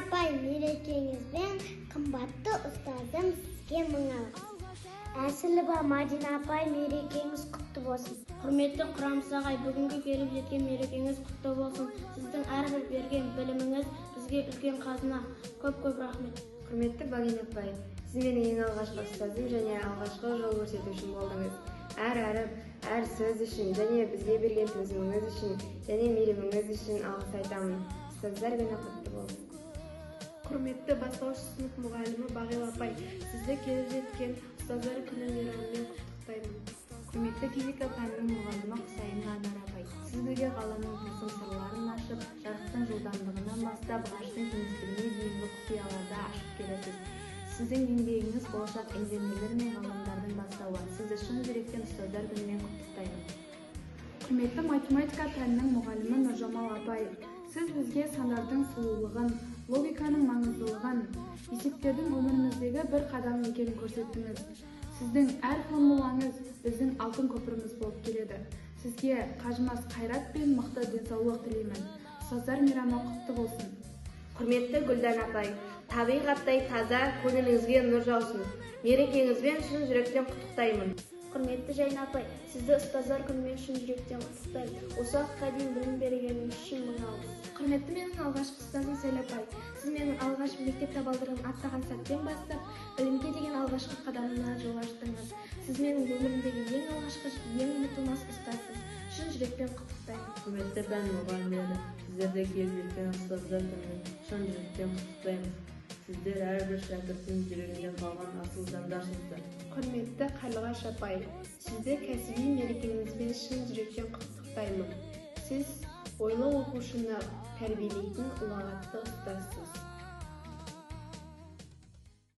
апай, мерекеңізбен қымбатты ұстазым сізге мың алғыс. Әсіліба Мадина апай, мерекеңіз құтты болсын. Құрметті Құрамыс ағай, бүгінгі келіп жеткен мерекеңіз құтты болсын. Сіздің әрбір берген біліміңіз бізге үлкен қазына. Көп рахмет. Құрметті Бағин апай, сіз менің ең алғашқы ұстазым және алғашқы жол көрсетушім болдыңыз. Әр әріп, әр сөз үшін және бізге берген төзіміңіз үшін және мейіріміңіз үшін алғыс айтамын. Ұстаздар күні құтты болсын. Құрметті бастауыш сынып мұғалімі Бағил апай, сізді келіп жеткен ұстаздар күні мейрамымен құттықтаймын. Құрметті физика пәнінің мұғалімі Құсайын Анар апай, сіз бізге ғаламның тылсым сырларын ашып, жарықтың жылдамдығынан бастап ғарыштың кеңістігіне дейінгі құпияларды ашып келесіз. Сіздің еңбегіңіз болашақ инженерлер мен ғалымдардың бастауы. Сізді шын жүректен ұстаздар күнімен құттықтаймын. Құрметті математика пәнінің мұғалімі Нұржамал апай, сіз бізге сандардың сұлулығын, логиканың маңыздылығын, есептердің өміріміздегі бір қадам екенін көрсеттіңіз. Сіздің әр формулаңыз біздің алтын көпіріміз болып келеді. Сізге қажымас қайрат пен мықты денсаулық тілеймін. Ұстаздар мейрамы құтты болсын. Құрметті Гүлдан апай, табиғаттай таза, көңіліңізге нұр жаусын. Мерекеңізбен шын жүректен құттықтаймын. Құрметті Жайна апай, сізді ұстаздар күнімен шын жүректен құттықтаймын. Осы уақытқа дейін білім бергеніңіз үшін мың алғыс. Құрметті менің алғашқы ұстазым Сәл апай, сіз менің алғаш мектеп табалдырығын аттаған сәттен бастап, білімге деген алғашқы қадамына жол аштыңыз. Сіз менің өмірімдегі ең алғашқы, ең ұмытылмас ұстазсыз. Шын жүрекпен құттықтаймын. Құрметті пән мұғалімдері, сіздерді келіп жеткен ұстаздар күнімен шын жүректен құттықтаймын. Сіздер әрбір шәкірттің жүрегінде қалған асыл жандарсыздар. Құрметті Қарлығаш апай, сізді кәсіби мерекеңізбен шын жүректен құттықтаймын. Сіз ойлы оқушыны тәрбиелейтін ұлағатты ұстазсыз.